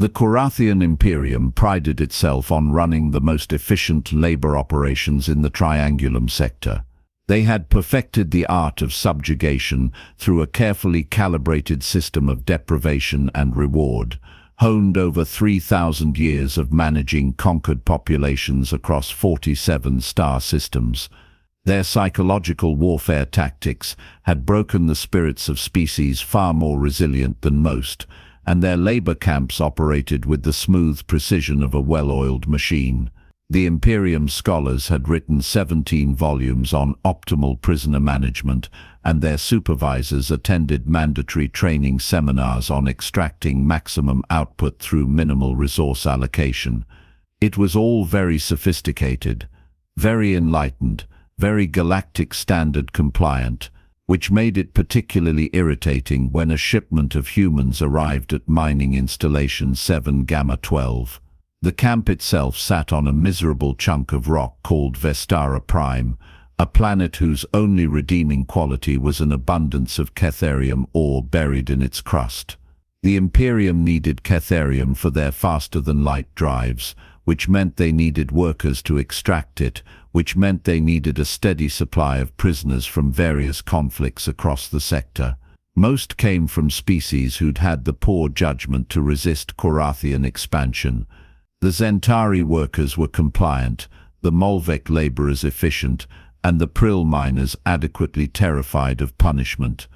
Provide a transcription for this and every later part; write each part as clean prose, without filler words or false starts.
The Quorathian Imperium prided itself on running the most efficient labor operations in the Triangulum sector. They had perfected the art of subjugation through a carefully calibrated system of deprivation and reward, honed over 3,000 years of managing conquered populations across 47 star systems. Their psychological warfare tactics had broken the spirits of species far more resilient than most, and their labor camps operated with the smooth precision of a well-oiled machine. The Imperium scholars had written 17 volumes on optimal prisoner management, and their supervisors attended mandatory training seminars on extracting maximum output through minimal resource allocation. It was all very sophisticated, very enlightened, very galactic standard compliant, which made it particularly irritating when a shipment of humans arrived at mining installation 7 Gamma 12. The camp itself sat on a miserable chunk of rock called Vestara Prime, a planet whose only redeeming quality was an abundance of Quorathian ore buried in its crust. The Imperium needed Quorathian for their faster-than-light drives, which meant they needed workers to extract it, which meant they needed a steady supply of prisoners from various conflicts across the sector. Most came from species who'd had the poor judgment to resist Quorathian expansion. The Zentari workers were compliant, the Molvec laborers efficient, and the Prill miners adequately terrified of punishment.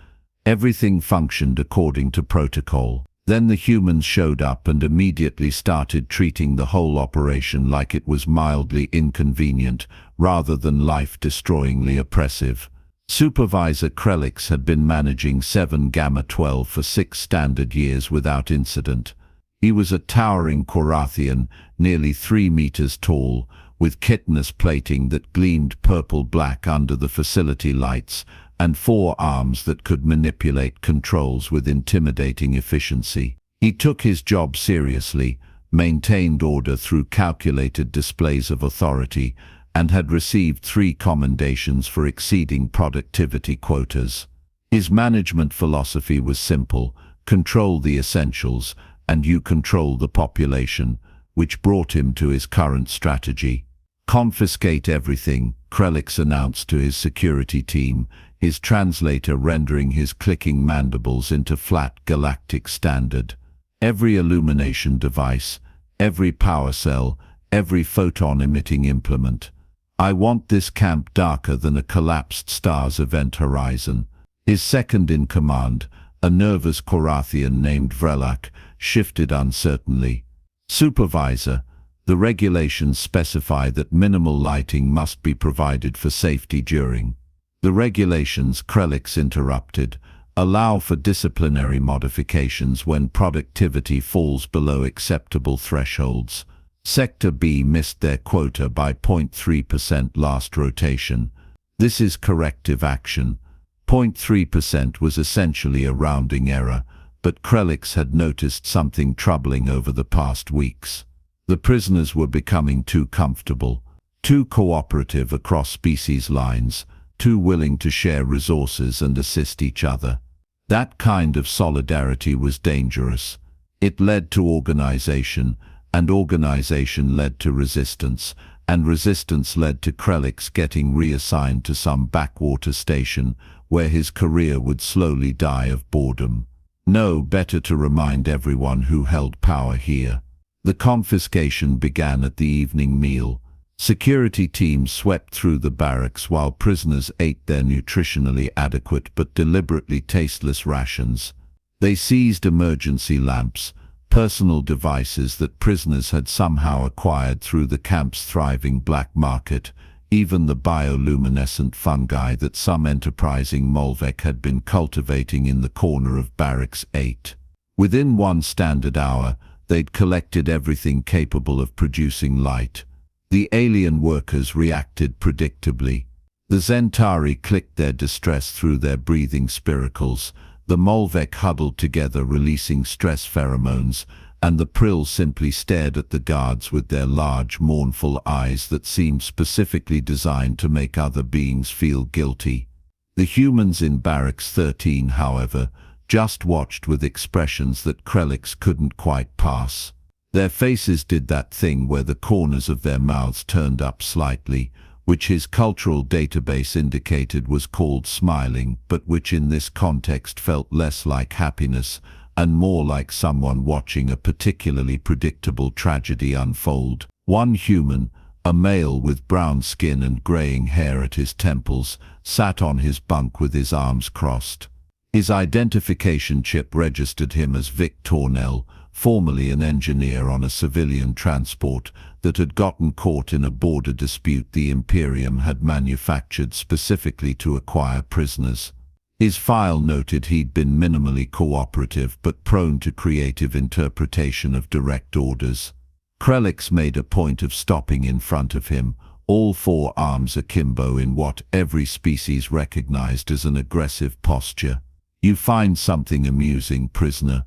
Everything functioned according to protocol. Then the humans showed up and immediately started treating the whole operation like it was mildly inconvenient, rather than life-destroyingly oppressive. Supervisor Krelix had been managing 7 Gamma 12 for 6 standard years without incident. He was a towering Quorathian, nearly 3 meters tall, with chitinous plating that gleamed purple-black under the facility lights, and 4 arms that could manipulate controls with intimidating efficiency. He took his job seriously, maintained order through calculated displays of authority, and had received 3 commendations for exceeding productivity quotas. His management philosophy was simple: control the essentials, and you control the population, which brought him to his current strategy. Confiscate everything, Krelix announced to his security team, his translator rendering his clicking mandibles into flat galactic standard. Every illumination device, every power cell, every photon-emitting implement. I want this camp darker than a collapsed star's event horizon. His second-in-command, a nervous Quorathian named Vrelak, shifted uncertainly. Supervisor, the regulations specify that minimal lighting must be provided for safety during. The regulations, Krelix interrupted, allow for disciplinary modifications when productivity falls below acceptable thresholds. Sector B missed their quota by 0.3% last rotation. This is corrective action. 0.3% was essentially a rounding error, but Krelix had noticed something troubling over the past weeks. The prisoners were becoming too comfortable, too cooperative across species lines, too willing to share resources and assist each other. That kind of solidarity was dangerous. It led to organization, and organization led to resistance, and resistance led to Krelix getting reassigned to some backwater station where his career would slowly die of boredom. No, better to remind everyone who held power here. The confiscation began at the evening meal. Security teams swept through the barracks while prisoners ate their nutritionally adequate but deliberately tasteless rations. They seized emergency lamps, personal devices that prisoners had somehow acquired through the camp's thriving black market, even the bioluminescent fungi that some enterprising Molvec had been cultivating in the corner of Barracks 8. Within 1 standard hour, they'd collected everything capable of producing light. The alien workers reacted predictably. The Zentari clicked their distress through their breathing spiracles, the Molvec huddled together releasing stress pheromones, and the Prill simply stared at the guards with their large, mournful eyes that seemed specifically designed to make other beings feel guilty. The humans in Barracks 13, however, just watched with expressions that Krelix couldn't quite pass. Their faces did that thing where the corners of their mouths turned up slightly, which his cultural database indicated was called smiling, but which in this context felt less like happiness and more like someone watching a particularly predictable tragedy unfold. One human, a male with brown skin and graying hair at his temples, sat on his bunk with his arms crossed. His identification chip registered him as Vic Tornell, formerly an engineer on a civilian transport that had gotten caught in a border dispute the Imperium had manufactured specifically to acquire prisoners. His file noted he'd been minimally cooperative but prone to creative interpretation of direct orders. Krelix made a point of stopping in front of him, all four arms akimbo in what every species recognized as an aggressive posture. "You find something amusing, prisoner?"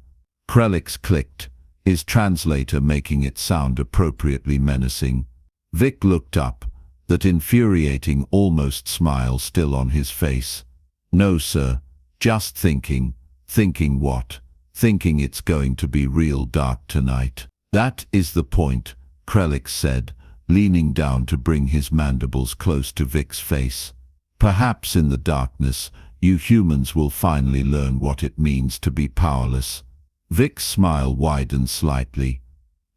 Krelix clicked, his translator making it sound appropriately menacing. Vic looked up, that infuriating almost smile still on his face. "No, sir. Just thinking." "Thinking what?" "Thinking it's going to be real dark tonight." "That is the point," Krelix said, leaning down to bring his mandibles close to Vic's face. "Perhaps in the darkness, you humans will finally learn what it means to be powerless." Vic's smile widened slightly.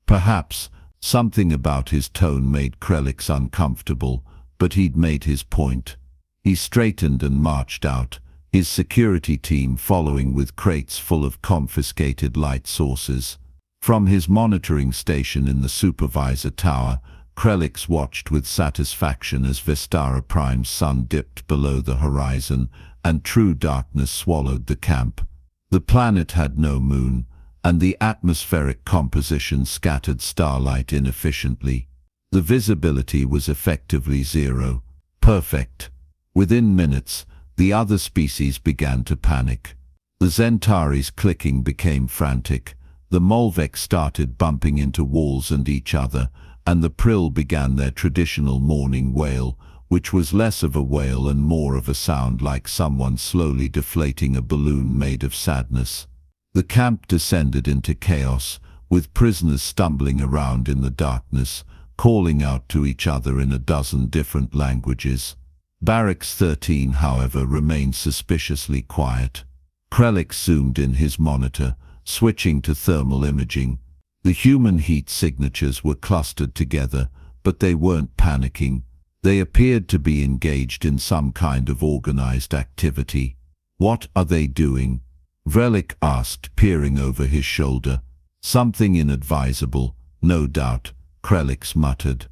Perhaps. Something about his tone made Krelix uncomfortable, but he'd made his point. He straightened and marched out, his security team following with crates full of confiscated light sources. From his monitoring station in the supervisor tower, Krelix watched with satisfaction as Vistara Prime's sun dipped below the horizon and true darkness swallowed the camp. The planet had no moon, and the atmospheric composition scattered starlight inefficiently. The visibility was effectively zero. Perfect. Within minutes, the other species began to panic. The Zentari's clicking became frantic. The Molvek started bumping into walls and each other, and the Prill began their traditional morning wail, which was less of a wail and more of a sound like someone slowly deflating a balloon made of sadness. The camp descended into chaos, with prisoners stumbling around in the darkness, calling out to each other in a dozen different languages. Barracks 13, however, remained suspiciously quiet. Krelix zoomed in his monitor, switching to thermal imaging. The human heat signatures were clustered together, but they weren't panicking. They appeared to be engaged in some kind of organized activity. "What are they doing?" Vrelik asked, peering over his shoulder. "Something inadvisable, no doubt," Krelix muttered.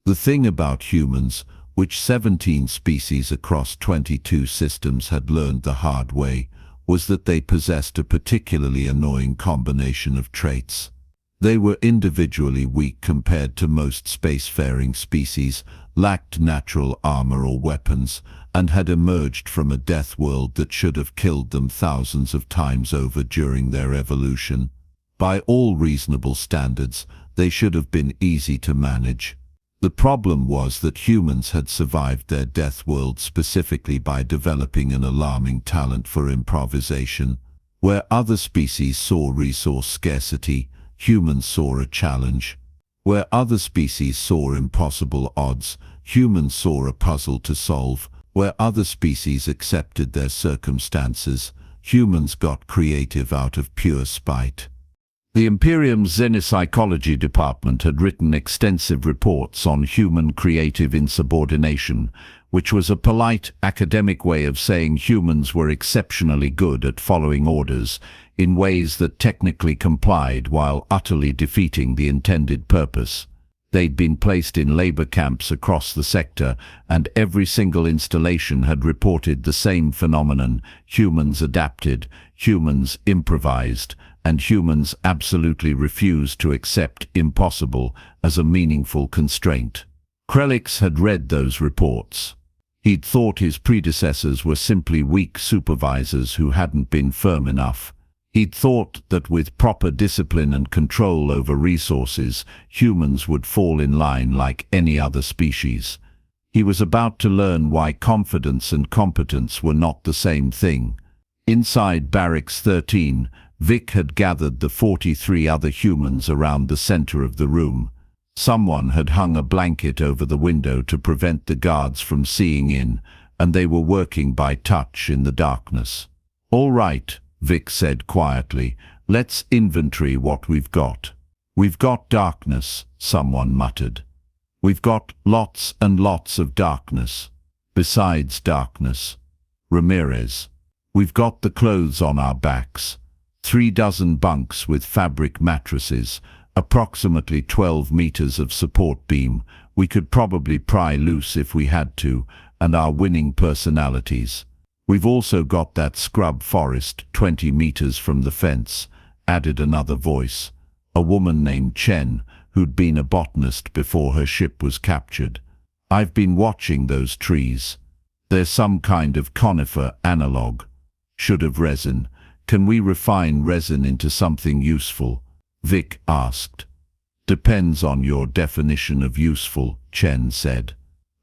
The thing about humans, which 17 species across 22 systems had learned the hard way, was that they possessed a particularly annoying combination of traits. They were individually weak compared to most spacefaring species, lacked natural armor or weapons, and had emerged from a death world that should have killed them thousands of times over during their evolution. By all reasonable standards, they should have been easy to manage. The problem was that humans had survived their death world specifically by developing an alarming talent for improvisation. Where other species saw resource scarcity, humans saw a challenge. Where other species saw impossible odds, humans saw a puzzle to solve. Where other species accepted their circumstances, humans got creative out of pure spite. The Imperium's Xenopsychology department had written extensive reports on human creative insubordination, which was a polite academic way of saying humans were exceptionally good at following orders in ways that technically complied while utterly defeating the intended purpose. They'd been placed in labor camps across the sector, and every single installation had reported the same phenomenon: humans adapted, humans improvised, and humans absolutely refused to accept impossible as a meaningful constraint. Krelix had read those reports. He'd thought his predecessors were simply weak supervisors who hadn't been firm enough. He'd thought that with proper discipline and control over resources, humans would fall in line like any other species. He was about to learn why confidence and competence were not the same thing. Inside Barracks 13, Vic had gathered the 43 other humans around the center of the room. Someone had hung a blanket over the window to prevent the guards from seeing in, and they were working by touch in the darkness. "All right," Vic said quietly, "let's inventory what we've got." "We've got darkness," someone muttered. "We've got lots and lots of darkness. Besides darkness." Ramirez. "We've got the clothes on our backs. 3 dozen bunks with fabric mattresses, approximately 12 meters of support beam. We could probably pry loose if we had to, and our winning personalities. We've also got that scrub forest 20 meters from the fence," added another voice, a woman named Chen, who'd been a botanist before her ship was captured. "I've been watching those trees. They're some kind of conifer analog. Should have resin. Can we refine resin into something useful?" Vic asked. "Depends on your definition of useful," Chen said.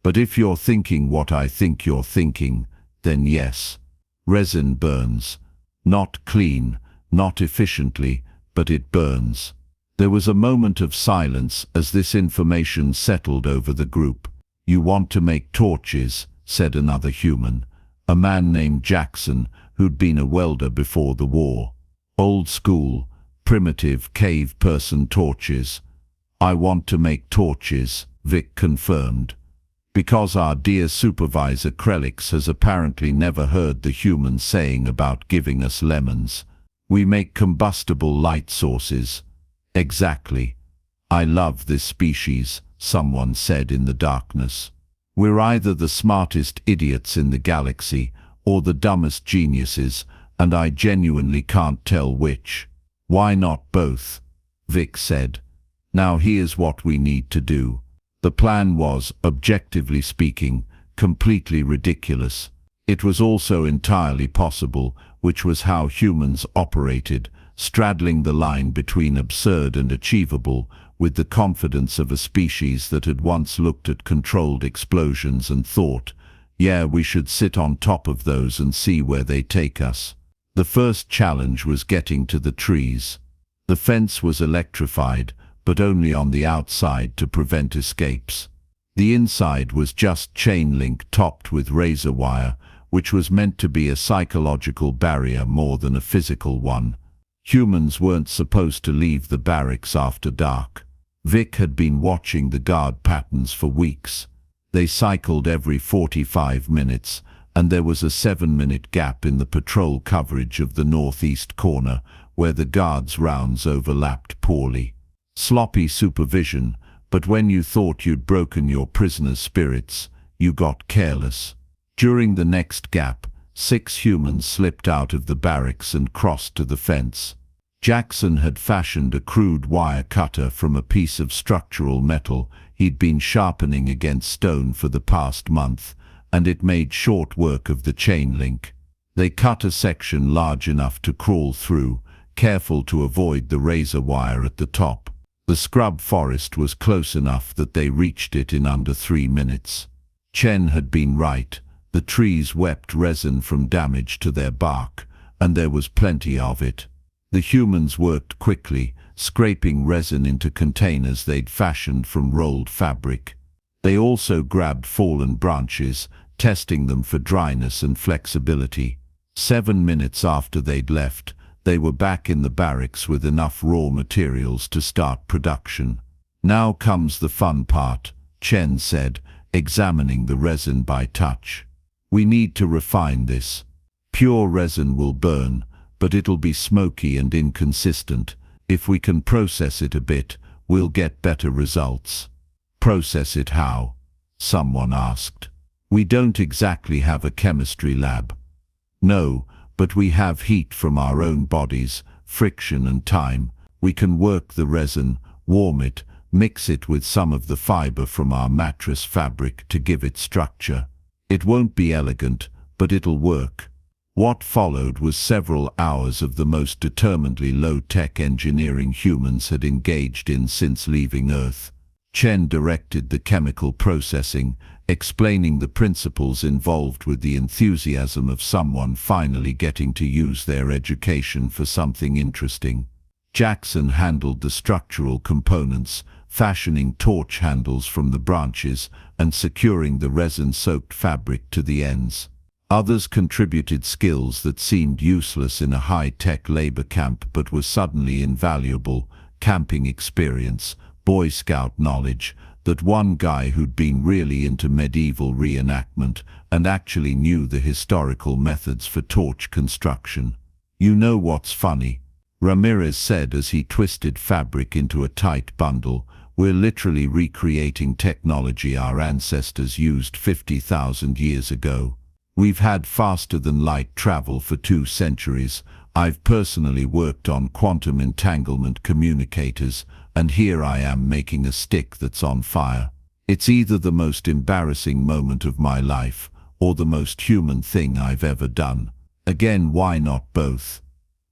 "But if you're thinking what I think you're thinking, then yes. Resin burns. Not clean, not efficiently, but it burns." There was a moment of silence as this information settled over the group. "You want to make torches," said another human, a man named Jackson, who'd been a welder before the war. "Old school, primitive cave person torches." "I want to make torches," Vic confirmed. "Because our dear supervisor Krelix has apparently never heard the human saying about giving us lemons. We make combustible light sources." "Exactly. I love this species," someone said in the darkness. "We're either the smartest idiots in the galaxy or the dumbest geniuses, and I genuinely can't tell which." "Why not both?" Vic said. "Now here's what we need to do." The plan was, objectively speaking, completely ridiculous. It was also entirely possible, which was how humans operated, straddling the line between absurd and achievable, with the confidence of a species that had once looked at controlled explosions and thought, "Yeah, we should sit on top of those and see where they take us." The first challenge was getting to the trees. The fence was electrified, but only on the outside to prevent escapes. The inside was just chain link topped with razor wire, which was meant to be a psychological barrier more than a physical one. Humans weren't supposed to leave the barracks after dark. Vic had been watching the guard patterns for weeks. They cycled every 45 minutes, and there was a 7-minute gap in the patrol coverage of the northeast corner, where the guards' rounds overlapped poorly. Sloppy supervision, but when you thought you'd broken your prisoners' spirits, you got careless. During the next gap, 6 humans slipped out of the barracks and crossed to the fence. Jackson had fashioned a crude wire cutter from a piece of structural metal he'd been sharpening against stone for the past month, and it made short work of the chain link. They cut a section large enough to crawl through, careful to avoid the razor wire at the top. The scrub forest was close enough that they reached it in under 3 minutes. Chen had been right. The trees wept resin from damage to their bark, and there was plenty of it. The humans worked quickly, scraping resin into containers they'd fashioned from rolled fabric. They also grabbed fallen branches, testing them for dryness and flexibility. 7 minutes after they'd left, they were back in the barracks with enough raw materials to start production. "Now comes the fun part," Chen said, examining the resin by touch. "We need to refine this. Pure resin will burn, but it'll be smoky and inconsistent. If we can process it a bit, we'll get better results." "Process it how?" someone asked. "We don't exactly have a chemistry lab." "No, but we have heat from our own bodies, friction and time. We can work the resin, warm it, mix it with some of the fiber from our mattress fabric to give it structure. It won't be elegant, but it'll work." What followed was several hours of the most determinedly low-tech engineering humans had engaged in since leaving Earth. Chen directed the chemical processing, explaining the principles involved with the enthusiasm of someone finally getting to use their education for something interesting. Jackson handled the structural components, fashioning torch handles from the branches and securing the resin-soaked fabric to the ends. Others contributed skills that seemed useless in a high-tech labor camp but were suddenly invaluable: camping experience, Boy Scout knowledge, that one guy who'd been really into medieval reenactment and actually knew the historical methods for torch construction. "You know what's funny?" Ramirez said as he twisted fabric into a tight bundle. "We're literally recreating technology our ancestors used 50,000 years ago. We've had faster-than-light travel for 2 centuries. I've personally worked on quantum entanglement communicators, and here I am making a stick that's on fire. It's either the most embarrassing moment of my life, or the most human thing I've ever done. Again, why not both?"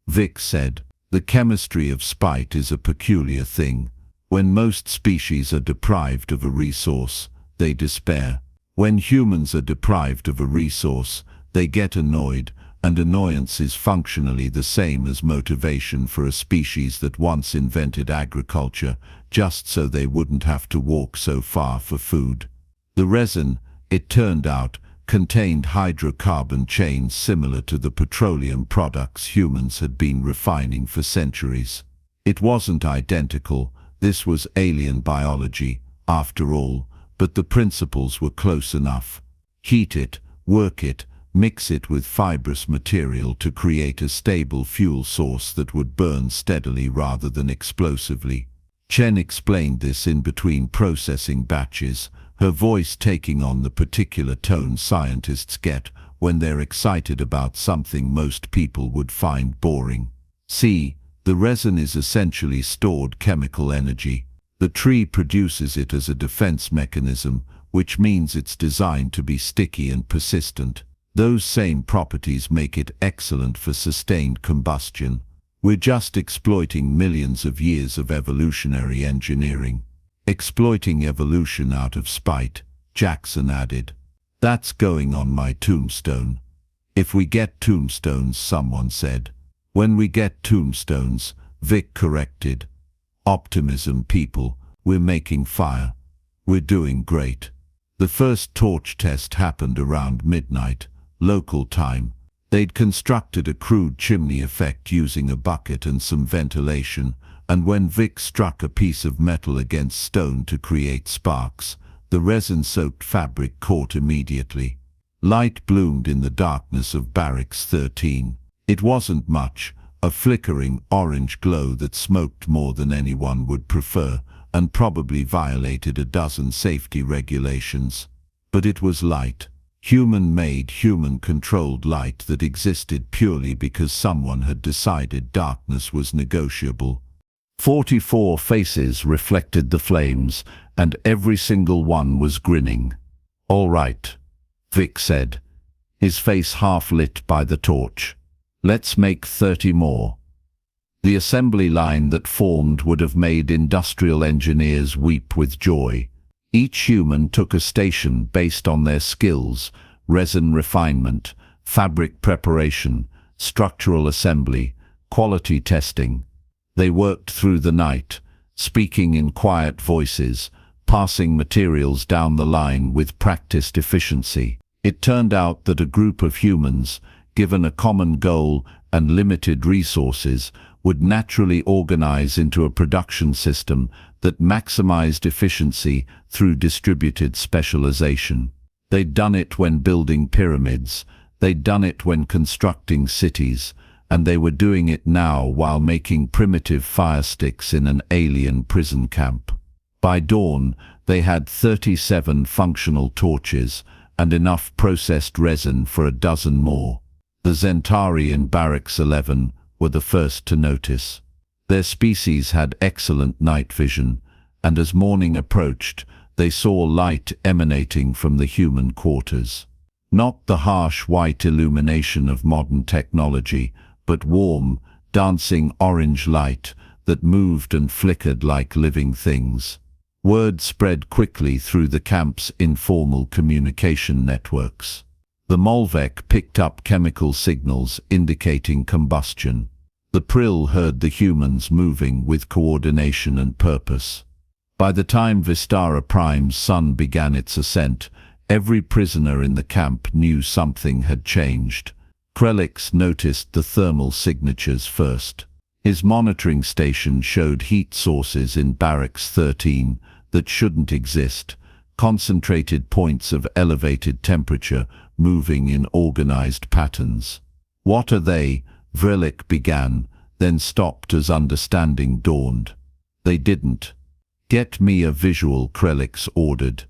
Vic said, "The chemistry of spite is a peculiar thing. When most species are deprived of a resource, they despair. When humans are deprived of a resource, they get annoyed, and annoyance is functionally the same as motivation for a species that once invented agriculture, just so they wouldn't have to walk so far for food." The resin, it turned out, contained hydrocarbon chains similar to the petroleum products humans had been refining for centuries. It wasn't identical. This was alien biology, after all, but the principles were close enough. Heat it, work it, mix it with fibrous material to create a stable fuel source that would burn steadily rather than explosively. Chen explained this in between processing batches, her voice taking on the particular tone scientists get when they're excited about something most people would find boring. "See, the resin is essentially stored chemical energy. The tree produces it as a defense mechanism, which means it's designed to be sticky and persistent. Those same properties make it excellent for sustained combustion. We're just exploiting millions of years of evolutionary engineering." "Exploiting evolution out of spite," Jackson added. "That's going on my tombstone." "If we get tombstones," someone said. "When we get tombstones," Vic corrected. "Optimism, people. We're making fire. We're doing great." The first torch test happened around midnight, local time. They'd constructed a crude chimney effect using a bucket and some ventilation, and when Vic struck a piece of metal against stone to create sparks, the resin-soaked fabric caught immediately. Light bloomed in the darkness of Barracks 13. It wasn't much, a flickering orange glow that smoked more than anyone would prefer, and probably violated a dozen safety regulations. But it was light. Human-made, human-controlled light that existed purely because someone had decided darkness was negotiable. 44 faces reflected the flames, and every single one was grinning. "All right," Vic said, his face half lit by the torch. "Let's make 30 more." The assembly line that formed would have made industrial engineers weep with joy. Each human took a station based on their skills: resin refinement, fabric preparation, structural assembly, quality testing. They worked through the night, speaking in quiet voices, passing materials down the line with practiced efficiency. It turned out that a group of humans, given a common goal and limited resources, would naturally organize into a production system that maximized efficiency through distributed specialization. They'd done it when building pyramids, they'd done it when constructing cities, and they were doing it now while making primitive fire sticks in an alien prison camp. By dawn, they had 37 functional torches and enough processed resin for a dozen more. The Zentari in Barracks 11 were the first to notice. Their species had excellent night vision, and as morning approached, they saw light emanating from the human quarters. Not the harsh white illumination of modern technology, but warm, dancing orange light that moved and flickered like living things. Word spread quickly through the camp's informal communication networks. The Molvek picked up chemical signals indicating combustion. The Prill heard the humans moving with coordination and purpose. By the time Vistara Prime's sun began its ascent, every prisoner in the camp knew something had changed. Krelix noticed the thermal signatures first. His monitoring station showed heat sources in Barracks 13 that shouldn't exist, concentrated points of elevated temperature moving in organized patterns. "What are they?" Vrlik began, then stopped as understanding dawned. "They didn't." "Get me a visual," Krelix ordered,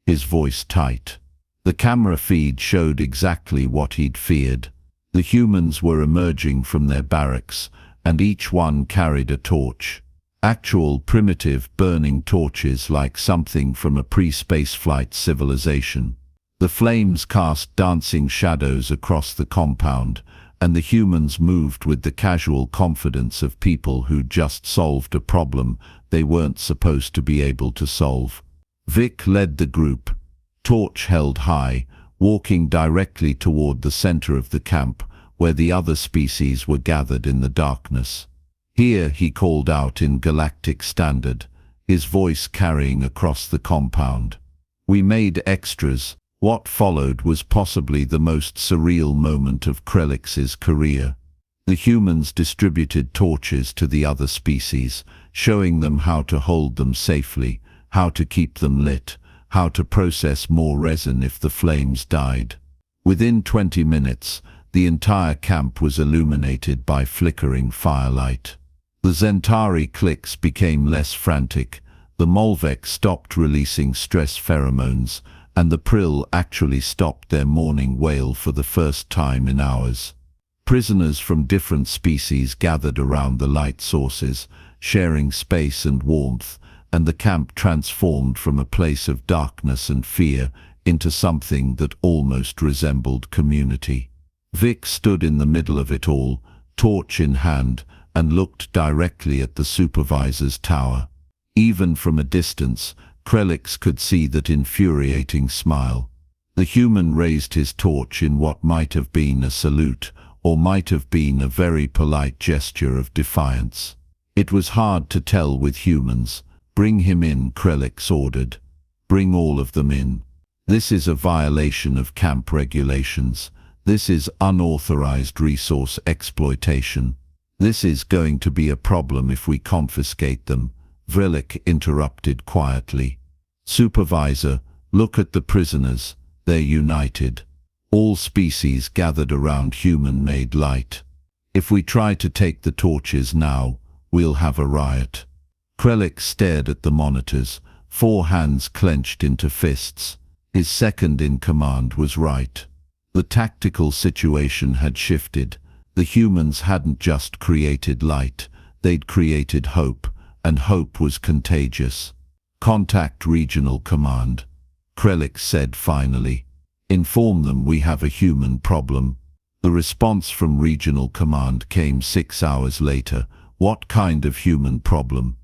his voice tight. The camera feed showed exactly what he'd feared. The humans were emerging from their barracks, and each one carried a torch. Actual primitive burning torches like something from a pre-spaceflight civilization. The flames cast dancing shadows across the compound, and the humans moved with the casual confidence of people who'd just solved a problem they weren't supposed to be able to solve. Vic led the group, torch held high, walking directly toward the center of the camp, where the other species were gathered in the darkness. "Here," he called out in Galactic Standard, his voice carrying across the compound. "We made extras." What followed was possibly the most surreal moment of Krelix's career. The humans distributed torches to the other species, showing them how to hold them safely, how to keep them lit, how to process more resin if the flames died. Within 20 minutes, the entire camp was illuminated by flickering firelight. The Zentari cliques became less frantic, the Molvek stopped releasing stress pheromones, and the Prill actually stopped their morning wail for the first time in hours. Prisoners from different species gathered around the light sources, sharing space and warmth, and the camp transformed from a place of darkness and fear into something that almost resembled community. Vic stood in the middle of it all, torch in hand, and looked directly at the Supervisor's tower. Even from a distance, Krelix could see that infuriating smile. The human raised his torch in what might have been a salute, or might have been a very polite gesture of defiance. It was hard to tell with humans. "Bring him in," Krelix ordered. "Bring all of them in. This is a violation of camp regulations. This is unauthorized resource exploitation. This is going to be a problem if we confiscate them," Vrlik interrupted quietly. "Supervisor, look at the prisoners. They're united." All species gathered around human-made light. "If we try to take the torches now, we'll have a riot." Krelix stared at the monitors, 4 hands clenched into fists. His second-in-command was right. The tactical situation had shifted. The humans hadn't just created light, they'd created hope, and hope was contagious. "Contact Regional Command," Krelix said finally. "Inform them we have a human problem." The response from Regional Command came 6 hours later. What kind of human problem?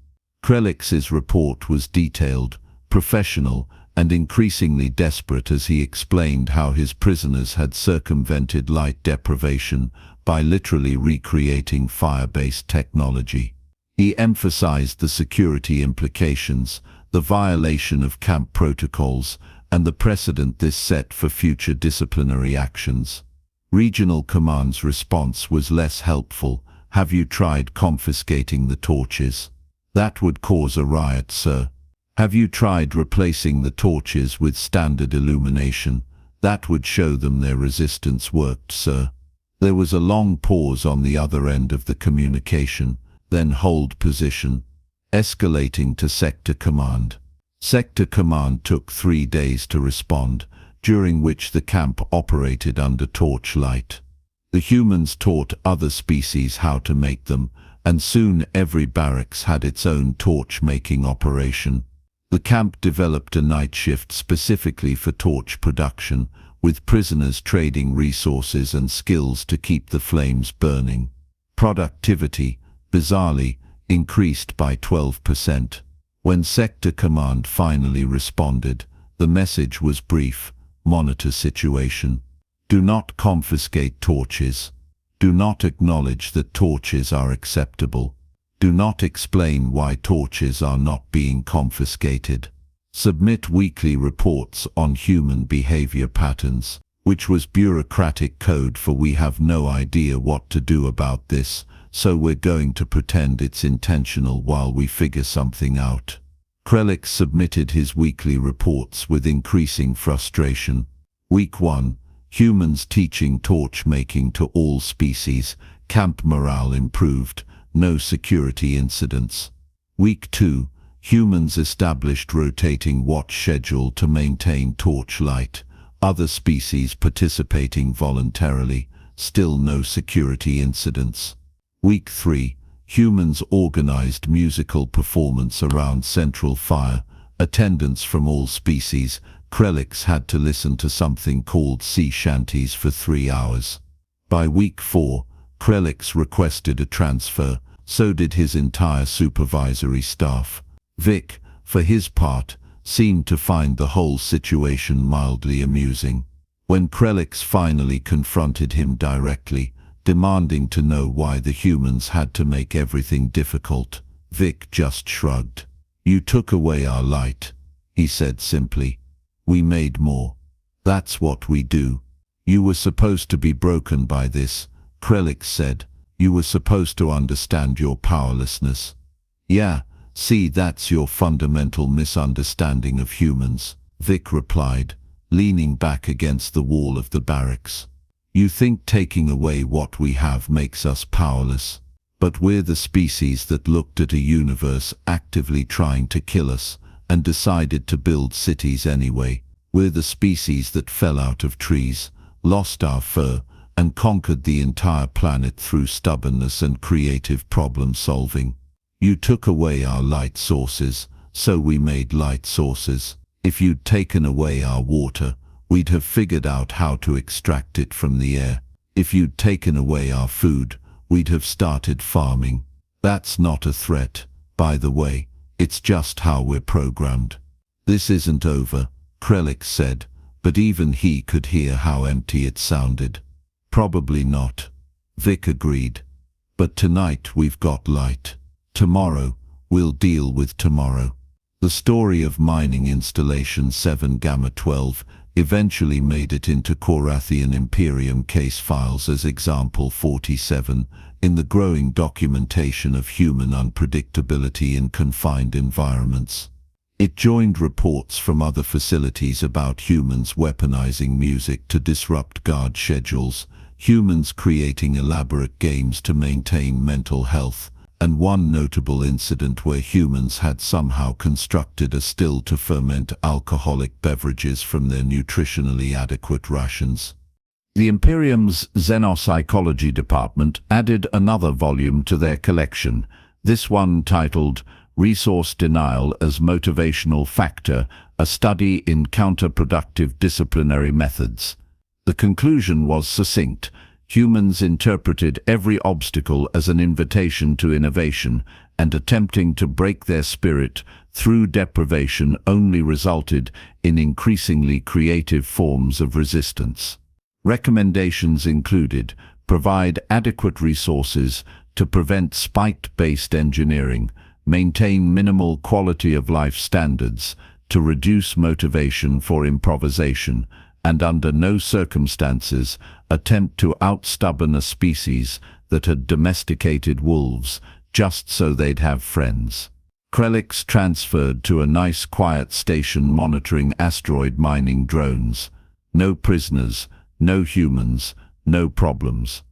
Krelix's report was detailed, professional, and increasingly desperate as he explained how his prisoners had circumvented light deprivation by literally recreating fire-based technology. He emphasized the security implications, the violation of camp protocols, and the precedent this set for future disciplinary actions. Regional Command's response was less helpful. "Have you tried confiscating the torches?" "That would cause a riot, sir." "Have you tried replacing the torches with standard illumination?" "That would show them their resistance worked, sir." There was a long pause on the other end of the communication, then hold position, escalating to Sector Command. Sector Command took 3 days to respond, during which the camp operated under torchlight. The humans taught other species how to make them, and soon every barracks had its own torch-making operation. The camp developed a night shift specifically for torch production, with prisoners trading resources and skills to keep the flames burning. Productivity, bizarrely, increased by 12%. When Sector Command finally responded, the message was brief: monitor situation. Do not confiscate torches. Do not acknowledge that torches are acceptable. Do not explain why torches are not being confiscated. Submit weekly reports on human behavior patterns, which was bureaucratic code for "we have no idea what to do about this, so we're going to pretend it's intentional while we figure something out." Krelix submitted his weekly reports with increasing frustration. Week 1, humans teaching torch making to all species. Camp morale improved. No security incidents. Week 2, humans established rotating watch schedule to maintain torch light. Other species participating voluntarily. Still no security incidents. Week 3, humans organized musical performance around central fire. Attendance from all species. Krelix had to listen to something called sea shanties for 3 hours. By week 4, Krelix requested a transfer. So did his entire supervisory staff. Vic, for his part, seemed to find the whole situation mildly amusing. When Krelix finally confronted him directly, demanding to know why the humans had to make everything difficult, Vic just shrugged. "You took away our light," he said simply. "We made more. That's what we do." "You were supposed to be broken by this," Krelix said. "You were supposed to understand your powerlessness." "Yeah, see, that's your fundamental misunderstanding of humans," Vic replied, leaning back against the wall of the barracks. "You think taking away what we have makes us powerless. But we're the species that looked at a universe actively trying to kill us and decided to build cities anyway. We're the species that fell out of trees, lost our fur, and conquered the entire planet through stubbornness and creative problem solving. You took away our light sources, so we made light sources. If you'd taken away our water, we'd have figured out how to extract it from the air. If you'd taken away our food, we'd have started farming. That's not a threat, by the way, it's just how we're programmed." "This isn't over," Krelix said, but even he could hear how empty it sounded. "Probably not," Vic agreed. "But tonight we've got light. Tomorrow, we'll deal with tomorrow." The story of mining installation 7 Gamma 12 eventually made it into Quorathian Imperium case files as example 47 in the growing documentation of human unpredictability in confined environments. It joined reports from other facilities about humans weaponizing music to disrupt guard schedules, humans creating elaborate games to maintain mental health, and one notable incident where humans had somehow constructed a still to ferment alcoholic beverages from their nutritionally adequate rations. The Imperium's Xenopsychology department added another volume to their collection, this one titled Resource Denial as Motivational Factor, a Study in Counterproductive Disciplinary Methods. The conclusion was succinct. Humans interpreted every obstacle as an invitation to innovation, and attempting to break their spirit through deprivation only resulted in increasingly creative forms of resistance. Recommendations included: provide adequate resources to prevent spite-based engineering, maintain minimal quality of life standards to reduce motivation for improvisation, and under no circumstances attempt to outstubborn a species that had domesticated wolves just so they'd have friends. Krelix transferred to a nice quiet station monitoring asteroid mining drones. No prisoners, no humans, no problems.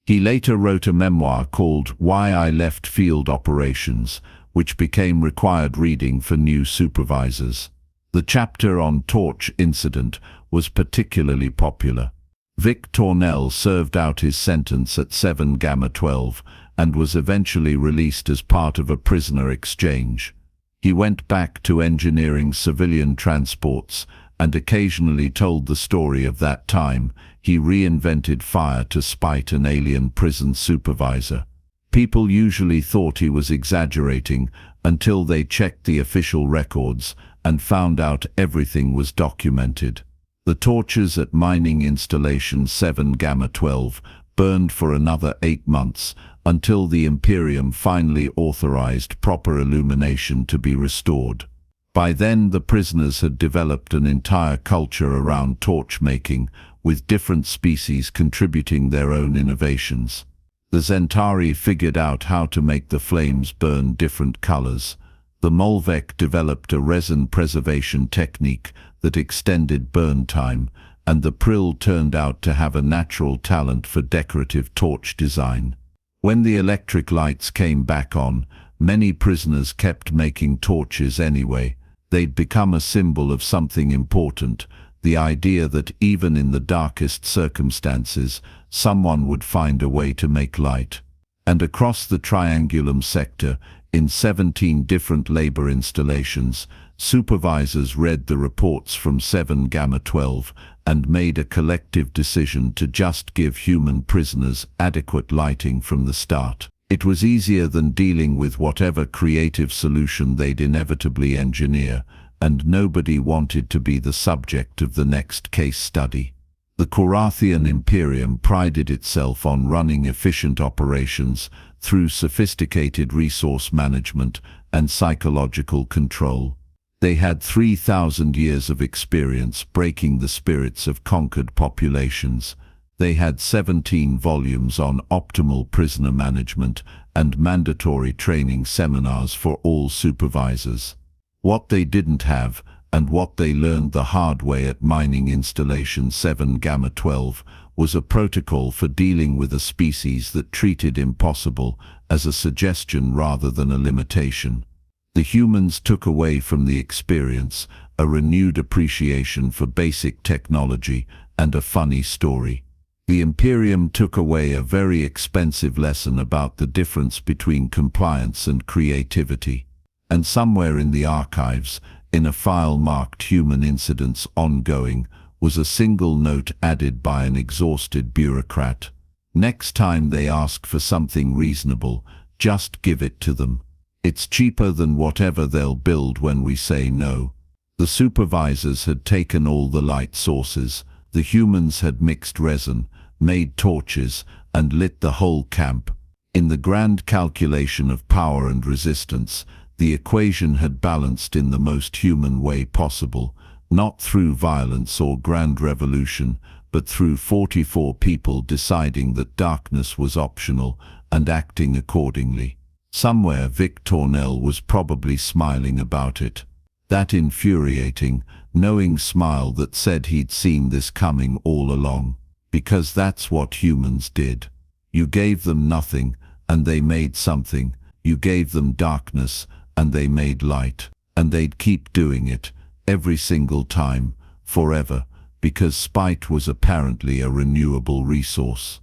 He later wrote a memoir called Why I Left Field Operations, which became required reading for new supervisors. The chapter on Torch Incident was particularly popular. Vic Tornell served out his sentence at 7 Gamma 12 and was eventually released as part of a prisoner exchange. He went back to engineering civilian transports and occasionally told the story of that time he reinvented fire to spite an alien prison supervisor. People usually thought he was exaggerating until they checked the official records and found out everything was documented. The torches at mining installation 7 Gamma 12 burned for another 8 months until the Imperium finally authorized proper illumination to be restored. By then, the prisoners had developed an entire culture around torch making, with different species contributing their own innovations. The Zentari figured out how to make the flames burn different colors. The Molvec developed a resin preservation technique that extended burn time, and the Prill turned out to have a natural talent for decorative torch design. When the electric lights came back on, many prisoners kept making torches anyway. They'd become a symbol of something important, the idea that even in the darkest circumstances, someone would find a way to make light. And across the Triangulum sector, in 17 different labor installations, supervisors read the reports from 7 Gamma 12 and made a collective decision to just give human prisoners adequate lighting from the start. It was easier than dealing with whatever creative solution they'd inevitably engineer, and nobody wanted to be the subject of the next case study. The Quorathian Imperium prided itself on running efficient operations through sophisticated resource management and psychological control. They had 3,000 years of experience breaking the spirits of conquered populations. They had 17 volumes on optimal prisoner management and mandatory training seminars for all supervisors. What they didn't have, and what they learned the hard way at mining installation 7 Gamma 12, was a protocol for dealing with a species that treated impossible as a suggestion rather than a limitation. The humans took away from the experience a renewed appreciation for basic technology and a funny story. The Imperium took away a very expensive lesson about the difference between compliance and creativity. And somewhere in the archives, in a file marked Human Incidents Ongoing, was a single note added by an exhausted bureaucrat. Next time they ask for something reasonable, just give it to them. It's cheaper than whatever they'll build when we say no. The supervisors had taken all the light sources. The humans had mixed resin, made torches, and lit the whole camp. In the grand calculation of power and resistance, the equation had balanced in the most human way possible, not through violence or grand revolution, but through 44 people deciding that darkness was optional and acting accordingly. Somewhere Vic Tornell was probably smiling about it. That infuriating, knowing smile that said he'd seen this coming all along. Because that's what humans did. You gave them nothing, and they made something. You gave them darkness, and they made light. And they'd keep doing it, every single time, forever, because spite was apparently a renewable resource.